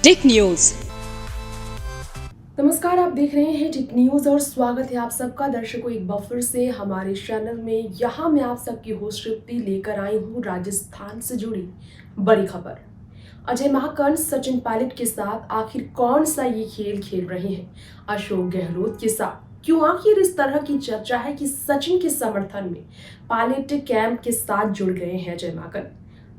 टिक news. नमस्कार, आप देख रहे हैं टिक न्यूज और स्वागत है आप सबका दर्शकों एक बार फिर से हमारे चैनल में। यहाँ मैं आप सबकी होस्ट तृप्ति लेकर आई हूँ राजस्थान से जुड़ी बड़ी खबर। अजय माकन सचिन पायलट के साथ आखिर कौन सा ये खेल खेल रहे हैं अशोक गहलोत के साथ? क्यों आखिर इस तरह की चर्चा है कि सचिन के समर्थन में पायलट कैंप के साथ जुड़ गए हैं अजय माकन?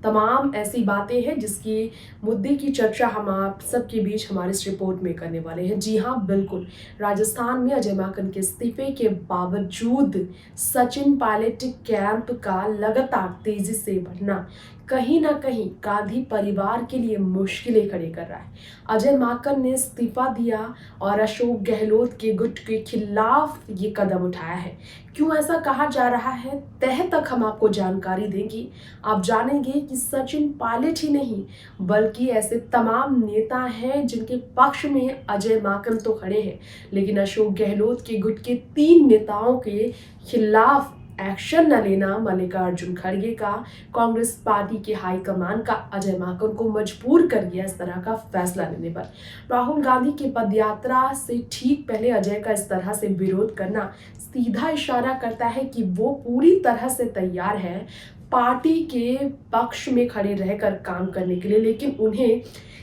तमाम ऐसी बातें हैं जिसकी मुद्दे की चर्चा हम आप सबके बीच हमारे इस रिपोर्ट में करने वाले हैं। जी हाँ, बिल्कुल। राजस्थान में अजय माकन के इस्तीफे के बावजूद सचिन पायलट कैंप का लगातार तेजी से बढ़ना कहीं ना कहीं गांधी परिवार के लिए मुश्किलें खड़ी कर रहा है। अजय माकन ने इस्तीफा दिया और अशोक गहलोत के गुट के खिलाफ ये कदम उठाया है। क्यों ऐसा कहा जा रहा है, तह तक हम आपको जानकारी देंगे। आप जानेंगे कि सचिन पायलट ही नहीं बल्कि ऐसे तमाम नेता हैं जिनके पक्ष में अजय माकन तो खड़े हैं, लेकिन अशोक गहलोत के गुट के 3 नेताओं के खिलाफ एक्शन न लेना मल्लिकार्जुन खड़गे का, कांग्रेस पार्टी के हाईकमान का अजय माकन को मजबूर कर दिया इस तरह का फैसला लेने पर। राहुल गांधी की पदयात्रा से ठीक पहले अजय का इस तरह से विरोध करना सीधा इशारा करता है कि वो पूरी तरह से तैयार है पार्टी के पक्ष में खड़े रहकर काम करने के लिए, लेकिन उन्हें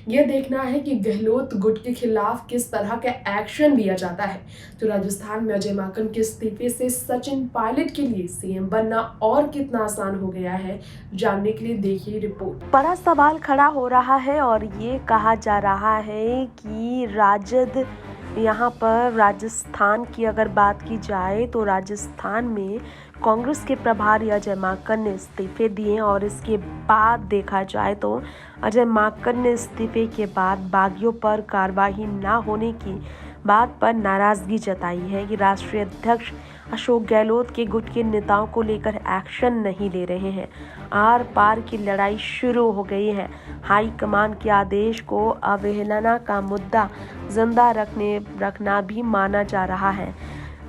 यह देखना है कि गहलोत गुट के खिलाफ किस तरह का एक्शन लिया जाता है। तो राजस्थान में अजय माकन के इस्तीफे से सचिन पायलट के लिए सीएम बनना और कितना आसान हो गया है, जानने के लिए देखिए रिपोर्ट। बड़ा सवाल खड़ा हो रहा है और ये कहा जा रहा है कि राजद यहाँ पर राजस्थान की अगर बात की जाए तो राजस्थान में कांग्रेस के प्रभारी अजय माकन ने इस्तीफे दिए और इसके बाद देखा जाए तो अजय माकन ने इस्तीफे के बाद बागियों पर कार्रवाई न होने की बात पर नाराजगी जताई है कि राष्ट्रीय अध्यक्ष अशोक गहलोत के गुट के नेताओं को लेकर एक्शन नहीं ले रहे हैं। आर पार की लड़ाई शुरू हो गई है। हाई कमान के आदेश को अवहेलना का मुद्दा जिंदा रखना भी माना जा रहा है।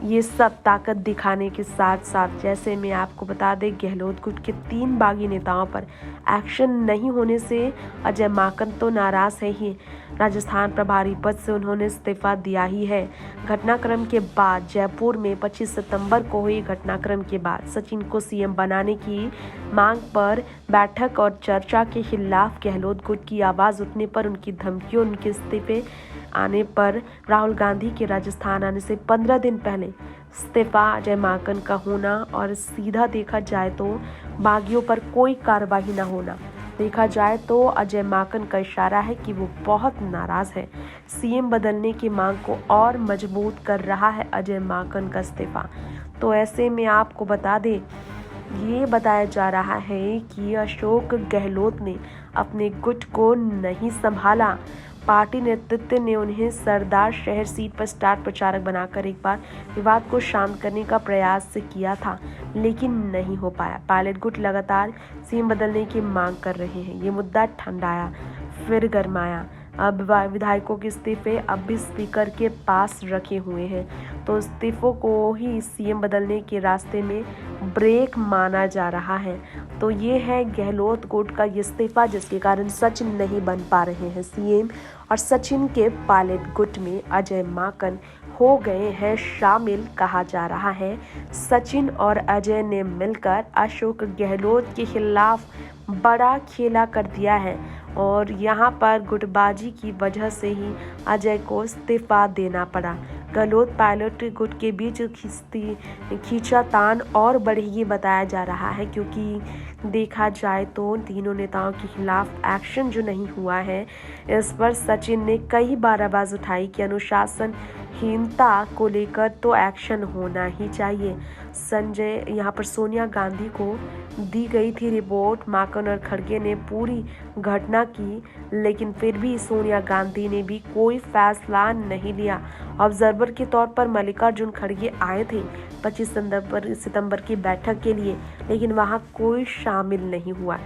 ये सब ताकत दिखाने के साथ साथ, जैसे मैं आपको बता दें, गहलोत गुट के 3 बागी नेताओं पर एक्शन नहीं होने से अजय माकन तो नाराज है ही, राजस्थान प्रभारी पद से उन्होंने इस्तीफा दिया ही है। घटनाक्रम के बाद जयपुर में 25 सितंबर को हुई घटनाक्रम के बाद सचिन को सीएम बनाने की मांग पर बैठक और चर्चा के खिलाफ गहलोत गुट की आवाज़ उठने पर, उनकी धमकियों, उनके इस्तीफे आने पर, राहुल गांधी के राजस्थान आने से 15 दिन पहले इस्तीफा अजय माकन का होना और सीधा देखा जाए तो बागियों पर कोई कार्रवाई न होना देखा जाए तो अजय माकन का इशारा है कि वो बहुत नाराज है। सीएम बदलने की मांग को और मजबूत कर रहा है अजय माकन का इस्तीफा। तो ऐसे में आपको बता दें, ये बताया जा रहा है कि अशोक गहलोत ने अपने गुट को नहीं संभाला। पार्टी नेतृत्व ने उन्हें सरदार शहर सीट पर स्टार प्रचारक बनाकर एक बार विवाद को शांत करने का प्रयास किया था, लेकिन नहीं हो पाया। पायलट गुट लगातार सीएम बदलने की मांग कर रहे हैं। ये मुद्दा ठंडाया फिर गरमाया। अब विधायकों के इस्तीफे अब भी स्पीकर के पास रखे हुए हैं, तो इस्तीफों को ही सीएम बदलने के रास्ते में ब्रेक माना जा रहा है। तो ये है गहलोत गुट का इस्तीफा, जिसके कारण सचिन नहीं बन पा रहे हैं सीएम, और सचिन के पायलट गुट में अजय माकन हो गए हैं शामिल। कहा जा रहा है सचिन और अजय ने मिलकर अशोक गहलोत के खिलाफ बड़ा खेला कर दिया है और यहाँ पर गुटबाजी की वजह से ही अजय को इस्तीफा देना पड़ा। गहलोत पायलट गुट के बीच खींचातान और बढ़ेगी बताया जा रहा है, क्योंकि देखा जाए तो तीनों नेताओं के खिलाफ एक्शन जो नहीं हुआ है, इस पर सचिन ने कई बार आवाज उठाई कि अनुशासनहीनता को लेकर तो एक्शन होना ही चाहिए। संजय यहाँ पर सोनिया गांधी को दी गई थी रिपोर्ट। माकन और खड़गे ने पूरी घटना की, लेकिन फिर भी सोनिया गांधी ने भी कोई फैसला नहीं लिया। ऑब्जर्वर के तौर पर मल्लिकार्जुन खड़गे आए थे 25 सितंबर की बैठक के लिए, लेकिन वहां कोई शामिल नहीं हुआ।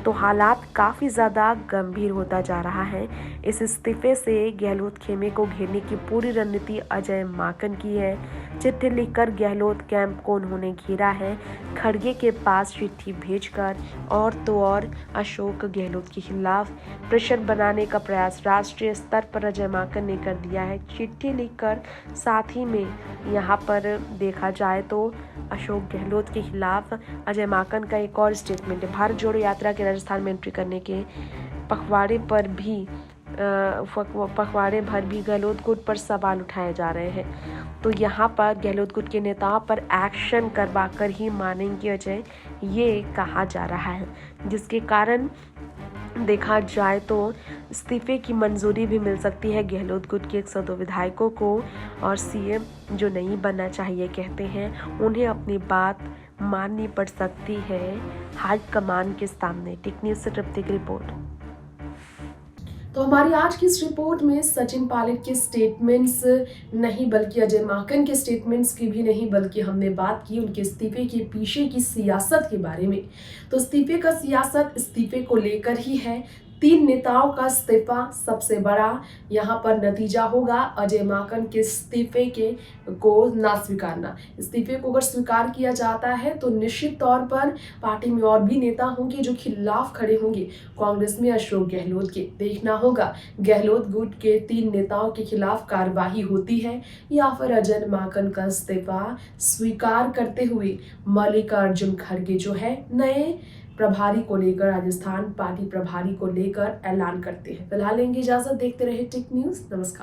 तो हालात काफ़ी ज़्यादा गंभीर होता जा रहा है। इस इस्तीफे से गहलोत खेमे को घेरने की पूरी रणनीति अजय माकन की है। चिट्ठी लिखकर गहलोत कैंप को उन्होंने घेरा है। खड़गे के पास चिट्ठी भेजकर और तो और अशोक गहलोत के खिलाफ प्रेशर बनाने का प्रयास राष्ट्रीय स्तर पर अजय माकन ने कर दिया है। चिट्ठी लिखकर साथ ही में यहाँ पर देखा जाए तो अशोक गहलोत के खिलाफ अजय माकन का एक और स्टेटमेंट है। भारत जोड़ो यात्रा के राजस्थान में एंट्री करने के पखवाड़े भर भी गहलोत गुट पर सवाल उठाए जा रहे हैं। तो यहाँ पर गहलोत गुट के नेताओं पर एक्शन करवा कर ही मानेंगे अजय, ये कहा जा रहा है, जिसके कारण देखा जाए तो इस्तीफे की मंजूरी भी मिल सकती है गहलोत गुट के 102 विधायकों को। और सीएम जो नहीं बनना चाहिए कहते हैं, उन्हें अपनी बात माननी पड़ सकती है हाईकमान के सामने। टेक न्यूज़ से तृप्ति की रिपोर्ट। तो हमारी आज की इस रिपोर्ट में सचिन पायलट के स्टेटमेंट्स नहीं बल्कि अजय माकन के स्टेटमेंट्स की भी नहीं, बल्कि हमने बात की उनके इस्तीफे के पीछे की सियासत के बारे में। तो इस्तीफे का सियासत इस्तीफे को लेकर ही है। 3 नेताओं का इस्तीफा सबसे बड़ा यहाँ पर नतीजा होगा अजय माकन के इस्तीफे को ना स्वीकारना। इस्तीफे को अगर स्वीकार किया जाता है तो निश्चित तौर पर पार्टी में और भी नेता होंगे जो खिलाफ खड़े होंगे कांग्रेस में अशोक गहलोत के। देखना होगा गहलोत गुट के 3 नेताओं के खिलाफ कार्यवाही होती है या फिर अजय माकन का इस्तीफा स्वीकार करते हुए मल्लिकार्जुन खड़गे जो है नए प्रभारी को लेकर, राजस्थान पार्टी प्रभारी को लेकर ऐलान करते हैं। फिलहाल लेंगे इजाजत, देखते रहे टेक न्यूज़। नमस्कार।